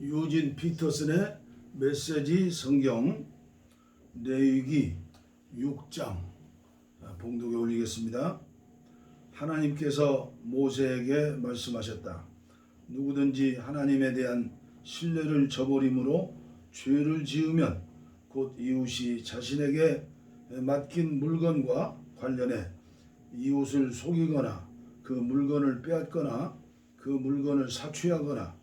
유진 피터슨의 메시지 성경 레위기 6장 봉독에 올리겠습니다. 하나님께서 모세에게 말씀하셨다. 누구든지 하나님에 대한 신뢰를 저버림으로 죄를 지으면 곧 이웃이 자신에게 맡긴 물건과 관련해 이웃을 속이거나 그 물건을 빼앗거나 그 물건을 사취하거나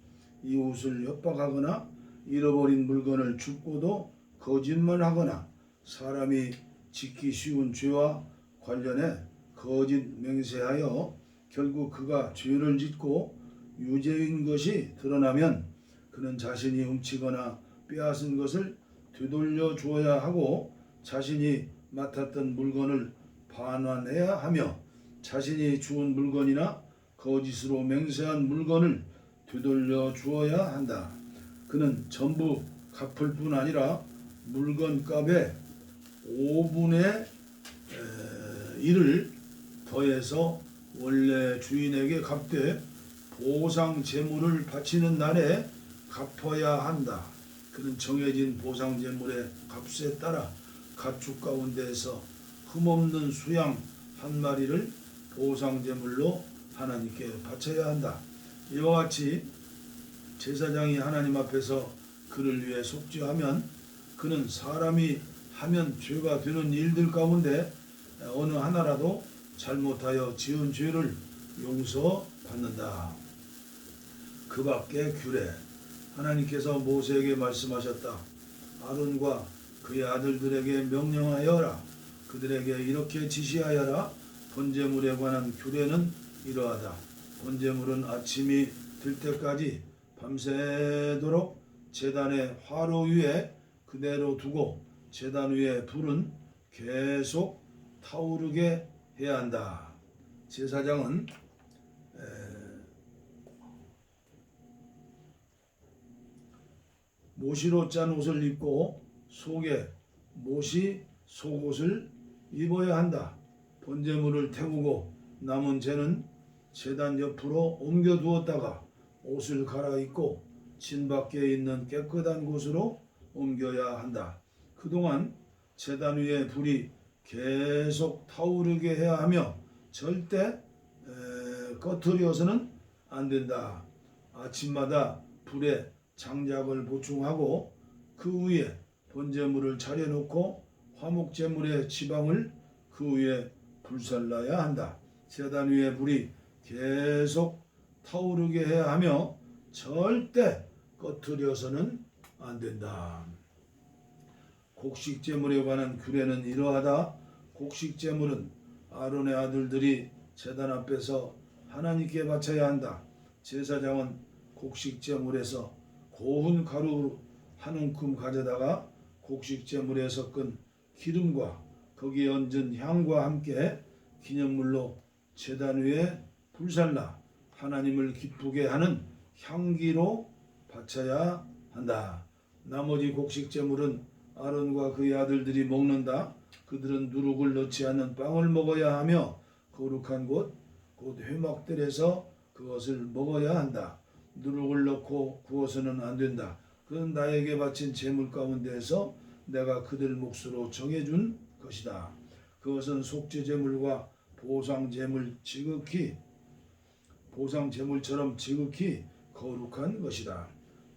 이웃을 협박하거나 잃어버린 물건을 줍고도 거짓말하거나 사람이 짓기 쉬운 죄와 관련해 거짓 맹세하여 결국 그가 죄를 짓고 유죄인 것이 드러나면 그는 자신이 훔치거나 빼앗은 것을 되돌려 주어야 하고 자신이 맡았던 물건을 반환해야 하며 자신이 주운 물건이나 거짓으로 맹세한 물건을 되돌려 주어야 한다. 그는 전부 갚을 뿐 아니라 물건값의 5분의 1을 더해서 원래 주인에게 갚되 보상 제물을 바치는 날에 갚아야 한다. 그는 정해진 보상 제물의 값에 따라 가축 가운데에서 흠없는 수양 한 마리를 보상 제물로 하나님께 바쳐야 한다. 이와 같이 제사장이 하나님 앞에서 그를 위해 속죄하면 그는 사람이 하면 죄가 되는 일들 가운데 어느 하나라도 잘못하여 지은 죄를 용서받는다. 그 밖에 규례. 하나님께서 모세에게 말씀하셨다. 아론과 그의 아들들에게 명령하여라. 그들에게 이렇게 지시하여라. 번제물에 관한 규례는 이러하다. 번제물은 아침이 들 때까지 밤새도록 제단의 화로 위에 그대로 두고 제단 위에 불은 계속 타오르게 해야 한다. 제사장은 모시로 짠 옷을 입고 속에 모시 속옷을 입어야 한다. 번제물을 태우고 남은 재는 제단 옆으로 옮겨 두었다가 옷을 갈아입고 진 밖에 있는 깨끗한 곳으로 옮겨야 한다. 그동안 제단 위에 불이 계속 타오르게 해야 하며 절대 꺼트려서는 안 된다. 아침마다 불에 장작을 보충하고 그 위에 번제물을 차려놓고 화목제물의 지방을 그 위에 불살라야 한다. 제단 위에 불이 계속 타오르게 해야 하며 절대 꺼트려서는 안 된다. 곡식제물에 관한 규례는 이러하다. 곡식제물은 아론의 아들들이 제단 앞에서 하나님께 바쳐야 한다. 제사장은 곡식제물에서 고운 가루 한 움큼 가져다가 곡식제물에 섞은 기름과 거기에 얹은 향과 함께 기념물로 제단 위에 불살라 하나님을 기쁘게 하는 향기로 바쳐야 한다. 나머지 곡식제물은 아론과 그의 아들들이 먹는다. 그들은 누룩을 넣지 않는 빵을 먹어야 하며 거룩한 곳, 곧 회막들에서 그것을 먹어야 한다. 누룩을 넣고 구워서는 안 된다. 그건 나에게 바친 제물 가운데에서 내가 그들 몫으로 정해준 것이다. 그것은 속죄제물과 보상제물처럼 지극히 거룩한 것이다.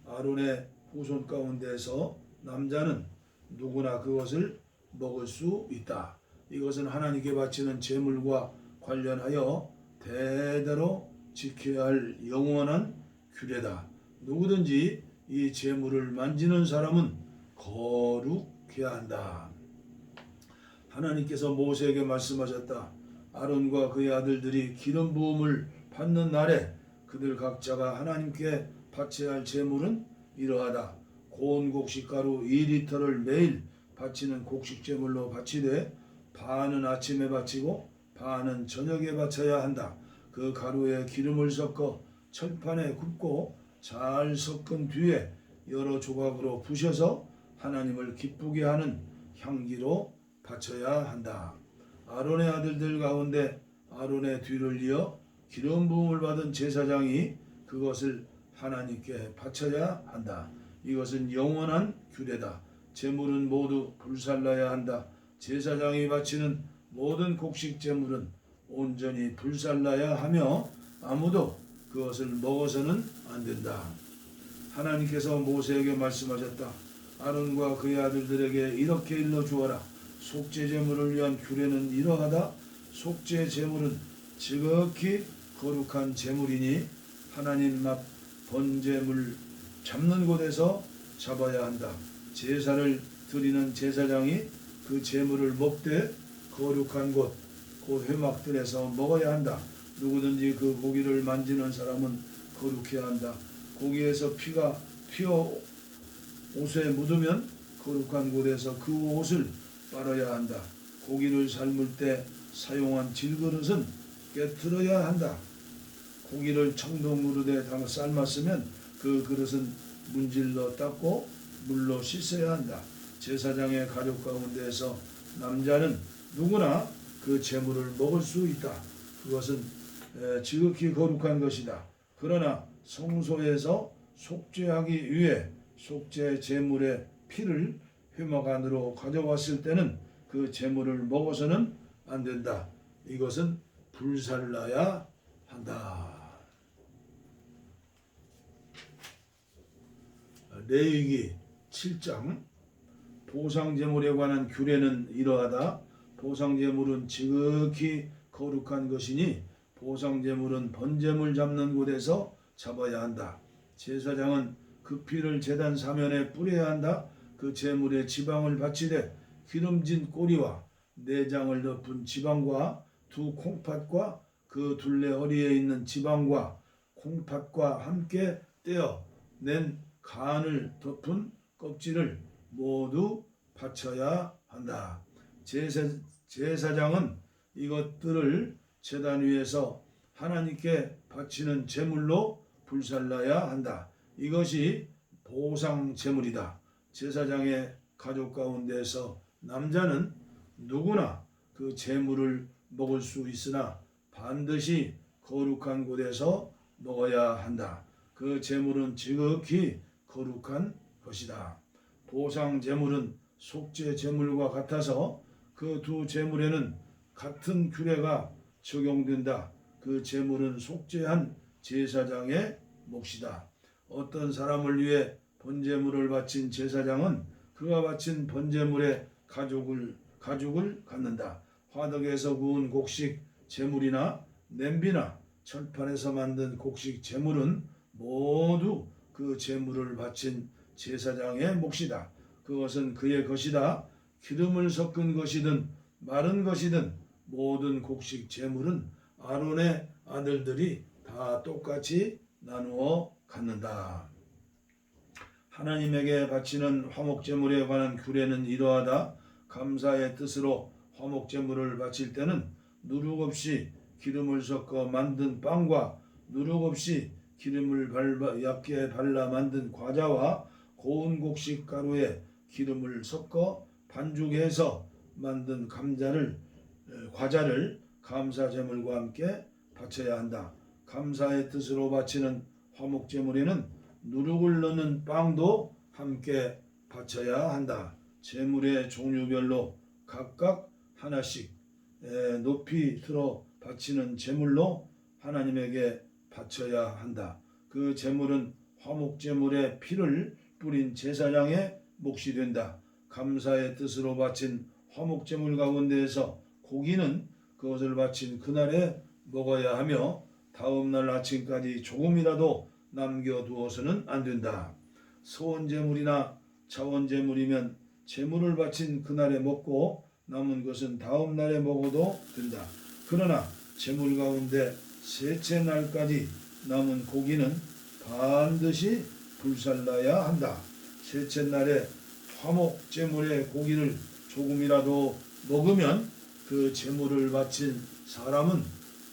아론의 후손 가운데서 남자는 누구나 그것을 먹을 수 있다. 이것은 하나님께 바치는 제물과 관련하여 대대로 지켜야 할 영원한 규례다. 누구든지 이 제물을 만지는 사람은 거룩해야 한다. 하나님께서 모세에게 말씀하셨다. 아론과 그의 아들들이 기름 부음을 받는 날에 그들 각자가 하나님께 바쳐야 할 제물은 이러하다. 고운 곡식가루 2리터를 매일 바치는 곡식제물로 바치되 반은 아침에 바치고 반은 저녁에 바쳐야 한다. 그 가루에 기름을 섞어 철판에 굽고 잘 섞은 뒤에 여러 조각으로 부셔서 하나님을 기쁘게 하는 향기로 바쳐야 한다. 아론의 아들들 가운데 아론의 뒤를 이어 기름 부음을 받은 제사장이 그것을 하나님께 바쳐야 한다. 이것은 영원한 규례다. 제물은 모두 불살라야 한다. 제사장이 바치는 모든 곡식 제물은 온전히 불살라야 하며 아무도 그것을 먹어서는 안 된다. 하나님께서 모세에게 말씀하셨다. 아론과 그의 아들들에게 이렇게 일러 주어라. 속죄 제물을 위한 규례는 이러하다. 속죄 제물은 지극히 거룩한 제물이니 하나님 앞 번제물 잡는 곳에서 잡아야 한다. 제사를 드리는 제사장이 그 제물을 먹되 거룩한 곳, 그 회막들에서 먹어야 한다. 누구든지 그 고기를 만지는 사람은 거룩해야 한다. 고기에서 피가 튀어 옷에 묻으면 거룩한 곳에서 그 옷을 빨아야 한다. 고기를 삶을 때 사용한 질그릇은 깨트려야 한다. 고기를 청동그릇에 담아 삶았으면 그 그릇은 문질러 닦고 물로 씻어야 한다. 제사장의 가족 가운데에서 남자는 누구나 그 제물을 먹을 수 있다. 그것은 지극히 거룩한 것이다. 그러나 성소에서 속죄하기 위해 속죄 제물의 피를 회막 안으로 가져왔을 때는 그 제물을 먹어서는 안 된다. 이것은 불살라야 한다. 레위기 7장 보상제물에 관한 규례는 이러하다. 보상제물은 지극히 거룩한 것이니 보상제물은 번제물 잡는 곳에서 잡아야 한다. 제사장은 그 피를 제단 사면에 뿌려야 한다. 그 제물에 지방을 바치되 기름진 꼬리와 내장을 덮은 지방과 두 콩팥과 그 둘레 허리에 있는 지방과 콩팥과 함께 떼어 낸 간을 덮은 껍질을 모두 바쳐야 한다. 제사장은 이것들을 제단 위에서 하나님께 바치는 제물로 불살라야 한다. 이것이 보상 제물이다. 제사장의 가족 가운데서 남자는 누구나 그 제물을 먹을 수 있으나 반드시 거룩한 곳에서 먹어야 한다. 그 제물은 지극히 거룩한 것이다. 보상 제물은 속죄 제물과 같아서 그 두 제물에는 같은 규례가 적용된다. 그 제물은 속죄한 제사장의 몫이다. 어떤 사람을 위해 번제물을 바친 제사장은 그가 바친 번제물의 가죽을 갖는다. 화덕에서 구운 곡식 제물이나 냄비나 철판에서 만든 곡식 제물은 모두 그 제물을 바친 제사장의 몫이다. 그것은 그의 것이다. 기름을 섞은 것이든 마른 것이든 모든 곡식 제물은 아론의 아들들이 다 똑같이 나누어 갖는다. 하나님에게 바치는 화목제물에 관한 규례는 이러하다. 감사의 뜻으로 화목제물을 바칠 때는 누룩 없이 기름을 섞어 만든 빵과 누룩 없이 기름을 얇게 발라 만든 과자와 고운 곡식 가루에 기름을 섞어 반죽해서 만든 과자를 감사제물과 함께 바쳐야 한다. 감사의 뜻으로 바치는 화목제물에는 누룩을 넣는 빵도 함께 바쳐야 한다. 제물의 종류별로 각각 하나씩 높이 들어 바치는 제물로 하나님에게 바쳐야 한다. 그 제물은 화목제물의 피를 뿌린 제사장의 몫이 된다. 감사의 뜻으로 바친 화목제물 가운데에서 고기는 그것을 바친 그날에 먹어야 하며 다음날 아침까지 조금이라도 남겨두어서는 안 된다. 소원제물이나 자원제물이면 제물을 바친 그날에 먹고 남은 것은 다음날에 먹어도 된다. 그러나 제물 가운데 셋째 날까지 남은 고기는 반드시 불살라야 한다. 셋째 날에 화목제물의 고기를 조금이라도 먹으면 그 제물을 바친 사람은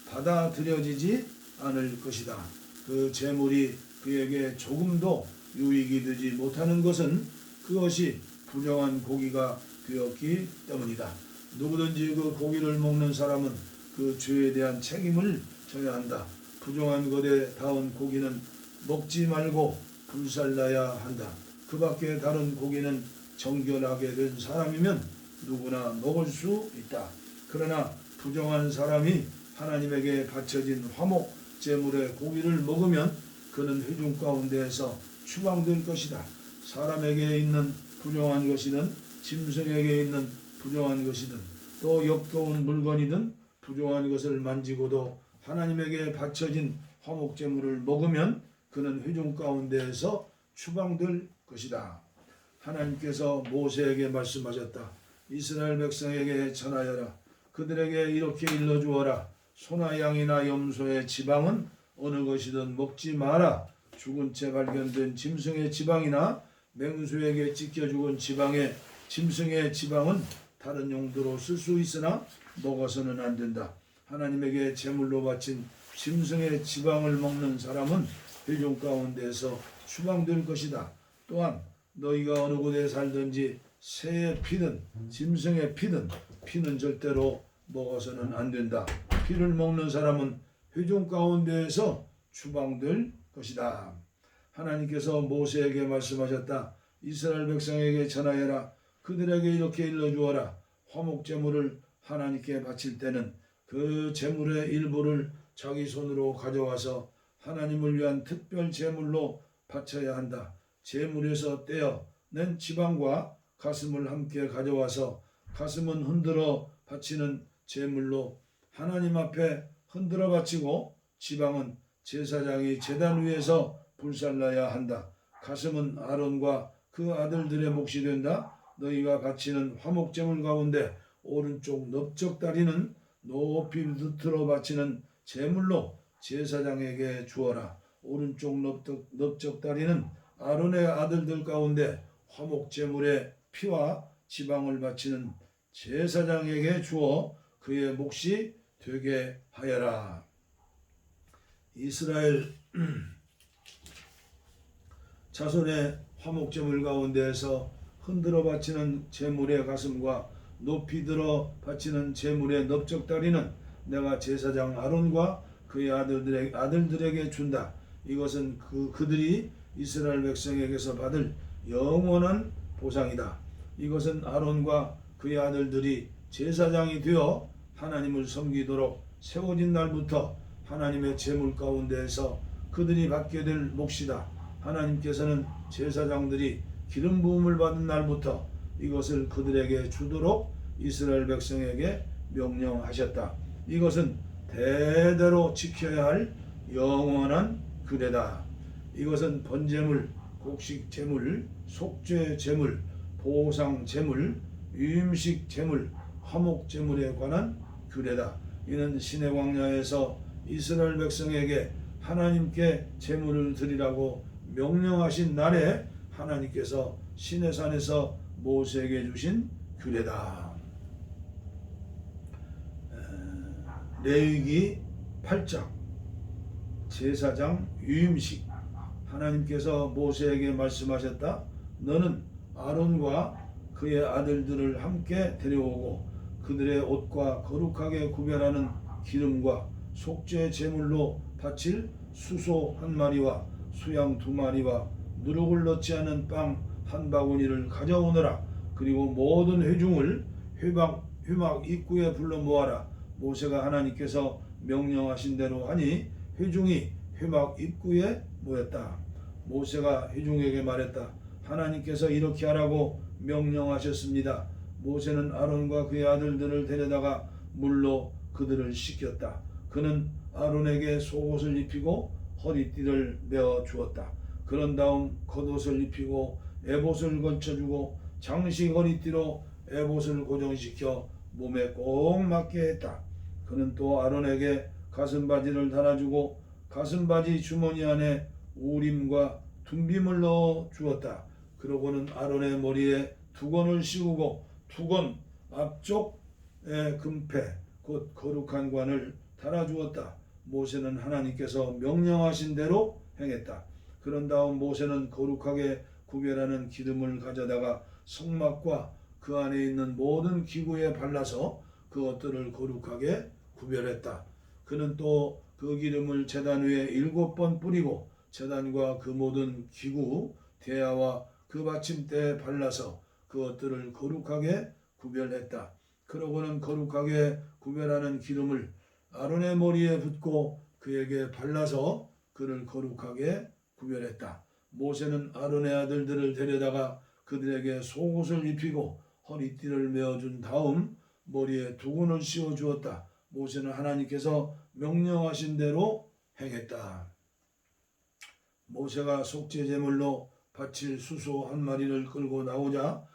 받아들여지지 않을 것이다. 그 제물이 그에게 조금도 유익이 되지 못하는 것은 그것이 부정한 고기가 되었기 때문이다. 누구든지 그 고기를 먹는 사람은 그 죄에 대한 책임을 져야 한다. 부정한 것에 닿은 고기는 먹지 말고 불살라야 한다. 그 밖에 다른 고기는 정결하게 된 사람이면 누구나 먹을 수 있다. 그러나 부정한 사람이 하나님에게 바쳐진 화목 제물의 고기를 먹으면 그는 회중 가운데에서 추방될 것이다. 사람에게 있는 부정한 것이든 짐승에게 있는 부정한 것이든 또 역겨운 물건이든 부정한 것을 만지고도 하나님에게 바쳐진 화목 제물을 먹으면 그는 회중 가운데에서 추방될 것이다. 하나님께서 모세에게 말씀하셨다. 이스라엘 백성에게 전하여라. 그들에게 이렇게 일러주어라. 소나 양이나 염소의 지방은 어느 것이든 먹지 마라. 죽은 채 발견된 짐승의 지방이나 맹수에게 찢겨 죽은 짐승의 지방은 다른 용도로 쓸 수 있으나 먹어서는 안 된다. 하나님에게 제물로 바친 짐승의 지방을 먹는 사람은 회중 가운데에서 추방될 것이다. 또한 너희가 어느 곳에 살든지 새의 피든 짐승의 피는 절대로 먹어서는 안 된다. 피를 먹는 사람은 회중 가운데에서 추방될 것이다. 하나님께서 모세에게 말씀하셨다. 이스라엘 백성에게 전하여라. 그들에게 이렇게 일러주어라. 화목 제물을 하나님께 바칠 때는 그 제물의 일부를 자기 손으로 가져와서 하나님을 위한 특별 제물로 바쳐야 한다. 제물에서 떼어낸 지방과 가슴을 함께 가져와서 가슴은 흔들어 바치는 제물로 하나님 앞에 흔들어 바치고 지방은 제사장이 제단 위에서 불살라야 한다. 가슴은 아론과 그 아들들의 몫이 된다. 너희가 바치는 화목제물 가운데 오른쪽 넓적 다리는 높이 들어 바치는 제물로 제사장에게 주어라. 오른쪽 넓적 다리는 아론의 아들들 가운데 화목제물의 피와 지방을 바치는 제사장에게 주어 그의 몫이 되게 하여라. 이스라엘 자손의 화목제물 가운데에서 흔들어 바치는 제물의 가슴과 높이 들어 바치는 제물의 넓적 다리는 내가 제사장 아론과 그의 아들들에게 준다. 이것은 그들이 이스라엘 백성에게서 받을 영원한 보상이다. 이것은 아론과 그의 아들들이 제사장이 되어 하나님을 섬기도록 세워진 날부터 하나님의 제물 가운데에서 그들이 받게 될 몫이다. 하나님께서는 제사장들이 기름 부음을 받은 날부터 이것을 그들에게 주도록 이스라엘 백성에게 명령하셨다. 이것은 대대로 지켜야 할 영원한 규례다. 이것은 번제물, 곡식제물, 속죄제물, 보상제물, 유임식제물, 화목제물에 관한 규례다. 이는 시내 광야에서 이스라엘 백성에게 하나님께 제물을 드리라고 명령하신 날에 하나님께서 시내산에서 모세에게 주신 규례다. 레위기 8장 제사장 유임식. 하나님께서 모세에게 말씀하셨다. 너는 아론과 그의 아들들을 함께 데려오고 그들의 옷과 거룩하게 구별하는 기름과 속죄 제물로 바칠 수소 1마리와 수양 2마리와 누룩을 넣지 않은 빵 1바구니를 가져오너라. 그리고 모든 회중을 회막 입구에 불러 모아라. 모세가 하나님께서 명령하신 대로 하니 회중이 회막 입구에 모였다. 모세가 회중에게 말했다. 하나님께서 이렇게 하라고 명령하셨습니다. 모세는 아론과 그의 아들들을 데려다가 물로 그들을 씻겼다. 그는 아론에게 속옷을 입히고 허리띠를 메어 주었다. 그런 다음 겉옷을 입히고 에봇을 걸쳐주고 장식 허리띠로 에봇을 고정시켜 몸에 꼭 맞게 했다. 그는 또 아론에게 가슴바지를 달아주고 가슴바지 주머니 안에 우림과 둠빔을 넣어 주었다. 그러고는 아론의 머리에 두건을 씌우고 두건 앞쪽에 금패 곧 거룩한 관을 달아주었다. 모세는 하나님께서 명령하신 대로 행했다. 그런 다음 모세는 거룩하게 구별하는 기름을 가져다가 성막과 그 안에 있는 모든 기구에 발라서 그것들을 거룩하게 구별했다. 그는 또 그 기름을 제단 위에 7번 뿌리고 제단과 그 모든 기구 대야와 그 받침대에 발라서 그것들을 거룩하게 구별했다. 그러고는 거룩하게 구별하는 기름을 아론의 머리에 붓고 그에게 발라서 그를 거룩하게 구별했다. 모세는 아론의 아들들을 데려다가 그들에게 속옷을 입히고 허리띠를 메어준 다음 머리에 두건을 씌워 주었다. 모세는 하나님께서 명령하신 대로 행했다. 모세가 속죄 제물로 바칠 수소 한 마리를 끌고 나오자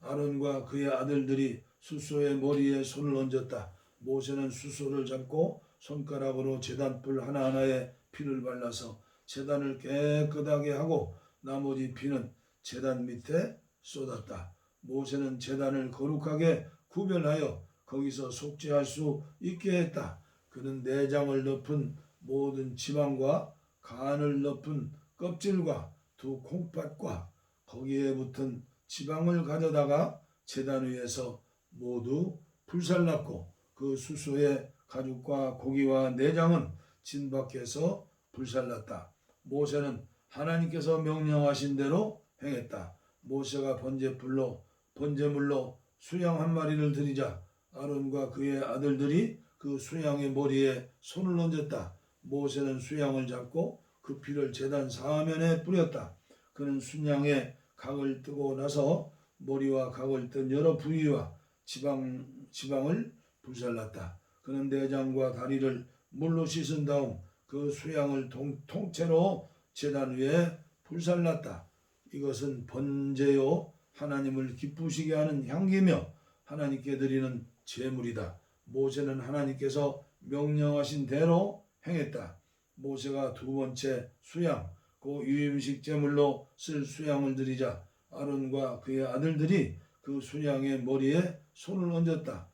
아론과 그의 아들들이 수소의 머리에 손을 얹었다. 모세는 수소를 잡고 손가락으로 제단불 하나하나에 피를 발라서 제단을 깨끗하게 하고 나머지 피는 제단 밑에 쏟았다. 모세는 제단을 거룩하게 구별하여 거기서 속죄할 수 있게 했다. 그는 내장을 덮은 모든 지방과 간을 덮은 껍질과 두 콩팥과 거기에 붙은 지방을 가져다가 제단 위에서 모두 불살랐고 그 수소의 가죽과 고기와 내장은 진 밖에서 불살랐다. 모세는 하나님께서 명령하신 대로 행했다. 모세가 번제물로 수양 한 마리를 드리자 아론과 그의 아들들이 그 수양의 머리에 손을 얹었다. 모세는 수양을 잡고 그 피를 제단 사면에 뿌렸다. 그는 순양의 각을 뜨고 나서 머리와 각을 뜬 여러 부위와 지방을 불살랐다. 그는 내장과 다리를 물로 씻은 다음 그 수양을 통째로 제단 위에 불살랐다. 이것은 번제요 하나님을 기쁘시게 하는 향기며 하나님께 드리는 제물이다. 모세는 하나님께서 명령하신 대로 행했다. 모세가 두 번째 수양, 그 유임식 제물로 쓸 수양을 드리자 아론과 그의 아들들이 그 수양의 머리에 손을 얹었다.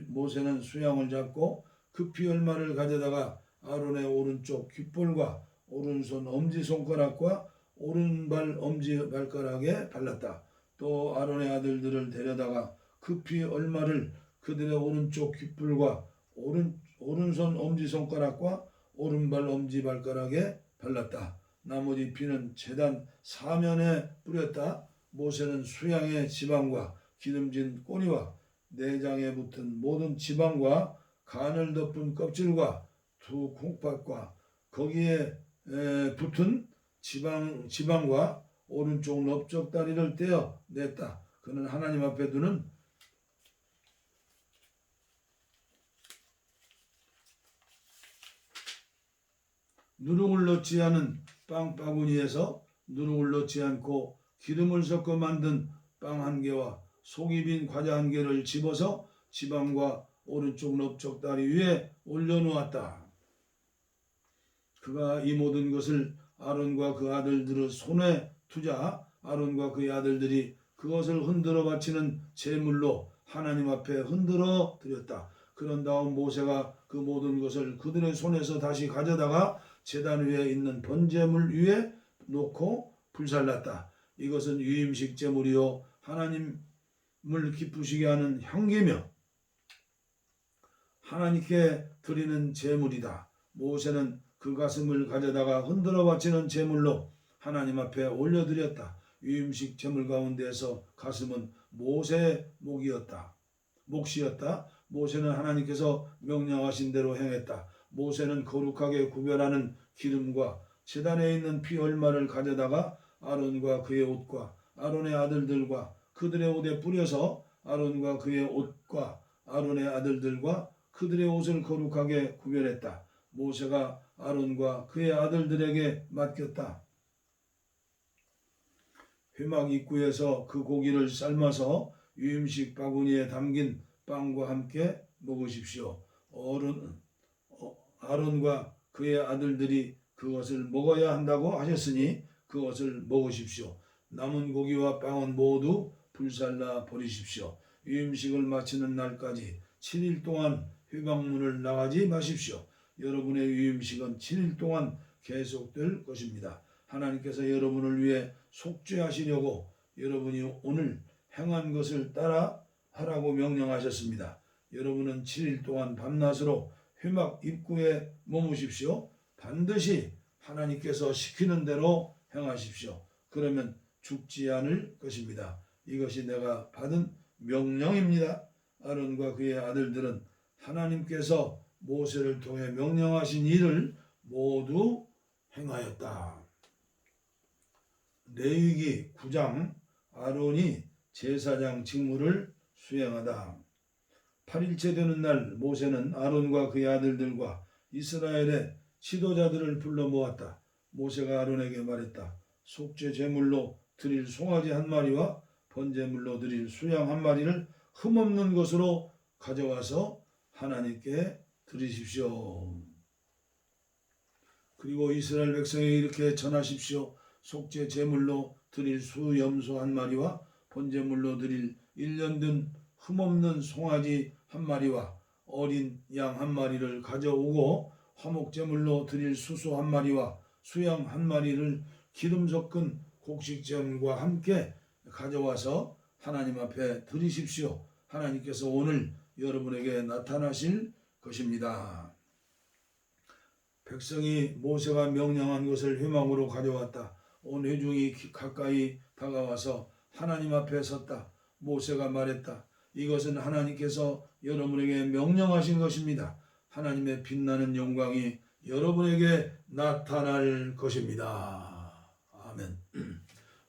모세는 수양을 잡고 그 피 얼마를 가져다가 아론의 오른쪽 귓볼과 오른손 엄지손가락과 오른발 엄지발가락에 발랐다. 또 아론의 아들들을 데려다가 그 피 얼마를 그들의 오른쪽 귓볼과 오른손 엄지손가락과 오른발 엄지발가락에 발랐다. 나머지 피는 제단 사면에 뿌렸다. 모세는 수양의 지방과 기름진 꼬리와 내장에 붙은 모든 지방과 간을 덮은 껍질과 두 콩팥과 거기에 붙은 지방과 오른쪽 넓적 다리를 떼어 냈다. 그는 하나님 앞에 두는 누룩을 넣지 않은 빵 바구니에서 누룩을 넣지 않고 기름을 섞어 만든 빵 한 개와 속이 빈 과자 한 개를 집어서 지방과 오른쪽 넓적 다리 위에 올려놓았다. 그가 이 모든 것을 아론과 그 아들들의 손에 두자 아론과 그의 아들들이 그것을 흔들어 바치는 제물로 하나님 앞에 흔들어 드렸다. 그런 다음 모세가 그 모든 것을 그들의 손에서 다시 가져다가 제단 위에 있는 번제물 위에 놓고 불살랐다. 이것은 유임식 제물이요 하나님을 기쁘시게 하는 향기며 하나님께 드리는 제물이다. 모세는 그 가슴을 가져다가 흔들어 바치는 제물로 하나님 앞에 올려드렸다. 유임식 제물 가운데서 가슴은 모세의 몫이었다. 모세는 하나님께서 명령하신 대로 행했다. 모세는 거룩하게 구별하는 기름과 제단에 있는 피 얼마를 가져다가 아론과 그의 옷과 아론의 아들들과 그들의 옷에 뿌려서 아론과 그의 옷과 아론의 아들들과 그들의 옷을 거룩하게 구별했다. 모세가 아론과 그의 아들들에게 맡겼다. 회막 입구에서 그 고기를 삶아서 유임식 바구니에 담긴 빵과 함께 먹으십시오. 아론과 그의 아들들이 그것을 먹어야 한다고 하셨으니 그것을 먹으십시오. 남은 고기와 빵은 모두 불살라 버리십시오. 유임식을 마치는 날까지 7일 동안 회방문을 나가지 마십시오. 여러분의 유임식은 7일 동안 계속될 것입니다. 하나님께서 여러분을 위해 속죄하시려고 여러분이 오늘 행한 것을 따라 하라고 명령하셨습니다. 여러분은 7일 동안 밤낮으로 회막 입구에 머무십시오. 반드시 하나님께서 시키는 대로 행하십시오. 그러면 죽지 않을 것입니다. 이것이 내가 받은 명령입니다. 아론과 그의 아들들은 하나님께서 모세를 통해 명령하신 일을 모두 행하였다. 레위기 9장 아론이 제사장 직무를 수행하다. 8일째 되는 날 모세는 아론과 그의 아들들과 이스라엘의 지도자들을 불러 모았다. 모세가 아론에게 말했다. 속죄 제물로 드릴 송아지 한 마리와 번제물로 드릴 수양 한 마리를 흠없는 것으로 가져와서 하나님께 드리십시오. 그리고 이스라엘 백성에게 이렇게 전하십시오. 속죄 제물로 드릴 수염소 한 마리와 번제물로 드릴 1년 된 흠없는 송아지 한 마리와 어린 양 한 마리를 가져오고 화목제물로 드릴 수소 한 마리와 수양 한 마리를 기름 섞은 곡식제물과 함께 가져와서 하나님 앞에 드리십시오. 하나님께서 오늘 여러분에게 나타나실 것입니다. 백성이 모세가 명령한 것을 회막으로 가져왔다. 온 회중이 가까이 다가와서 하나님 앞에 섰다. 모세가 말했다. 이것은 하나님께서 여러분에게 명령하신 것입니다. 하나님의 빛나는 영광이 여러분에게 나타날 것입니다. 아멘.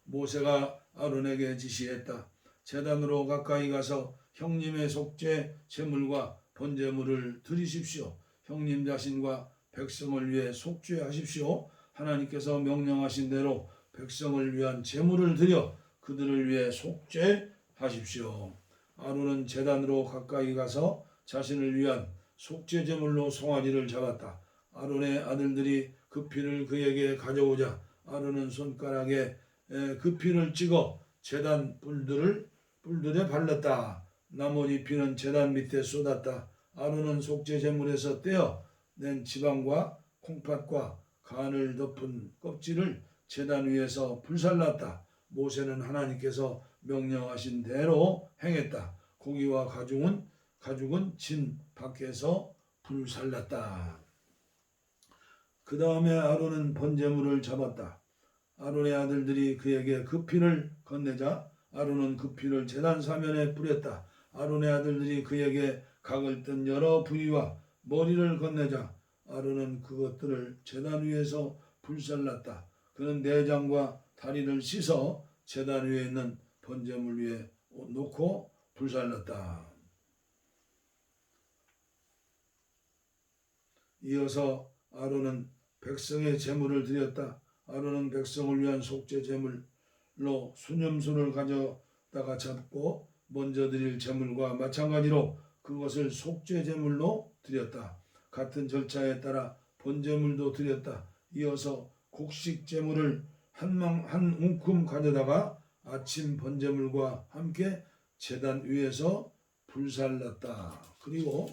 모세가 아론에게 지시했다. 제단으로 가까이 가서 형님의 속죄 제물과 번제물을 드리십시오. 형님 자신과 백성을 위해 속죄하십시오. 하나님께서 명령하신 대로 백성을 위한 제물을 드려 그들을 위해 속죄하십시오. 아론은 제단으로 가까이 가서 자신을 위한 속죄 제물로 송아지를 잡았다. 아론의 아들들이 그 피를 그에게 가져오자 아론은 손가락에 그 피를 찍어 제단 뿔들에 발랐다. 나머지 피는 제단 밑에 쏟았다. 아론은 속죄 제물에서 떼어낸 지방과 콩팥과 간을 덮은 껍질을 제단 위에서 불살랐다. 모세는 하나님께서 명령하신 대로 행했다. 고기와 가죽은 진 밖에서 불살랐다. 그 다음에 아론은 번제물을 잡았다. 아론의 아들들이 그에게 그 피를 건네자 아론은 그 피를 제단 사면에 뿌렸다. 아론의 아들들이 그에게 각을 뜬 여러 부위와 머리를 건네자 아론은 그것들을 제단 위에서 불살랐다. 그는 내장과 다리를 씻어 제단 위에 있는 번제물 위에 놓고 불살랐다. 이어서 아론은 백성의 제물을 드렸다. 아론은 백성을 위한 속죄 제물로 수념소를 가져다가 잡고 먼저 드릴 제물과 마찬가지로 그것을 속죄 제물로 드렸다. 같은 절차에 따라 번제물도 드렸다. 이어서 곡식 제물을 한 움큼 가져다가 아침 번제물과 함께 제단 위에서 불살랐다. 그리고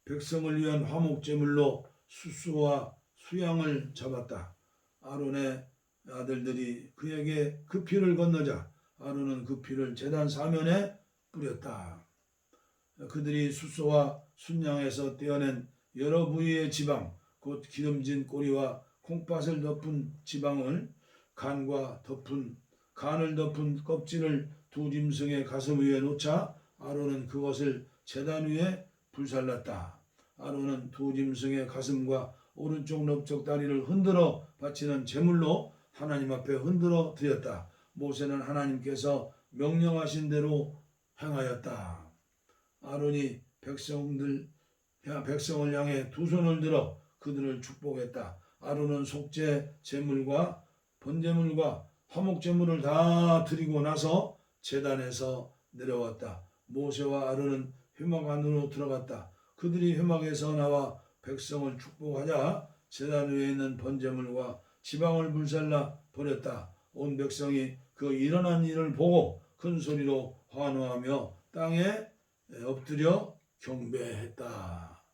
백성을 위한 화목제물로 수수와 수양을 잡았다. 아론의 아들들이 그에게 그 피를 건너자 아론은 그 피를 제단 사면에 뿌렸다. 그들이 수소와 순양에서 떼어낸 여러 부위의 지방, 곧 기름진 꼬리와 콩팥을 덮은 지방을 간을 덮은 껍질을 두 짐승의 가슴 위에 놓자 아론은 그것을 제단 위에 불살랐다. 아론은 두 짐승의 가슴과 오른쪽 넓적 다리를 흔들어 바치는 제물로 하나님 앞에 흔들어 드렸다. 모세는 하나님께서 명령하신 대로 행하였다. 아론이 백성을 향해 두 손을 들어 그들을 축복했다. 아론은 속죄 제물과 번제물과 화목제물을 다 드리고 나서 제단에서 내려왔다. 모세와 아론은 회막 안으로 들어갔다. 그들이 회막에서 나와 백성을 축복하자 제단 위에 있는 번제물과 지방을 불살라 버렸다. 온 백성이 그 일어난 일을 보고 큰 소리로 환호하며 땅에 엎드려 경배했다.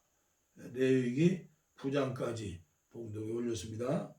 레위기 9장까지 봉독에 올렸습니다.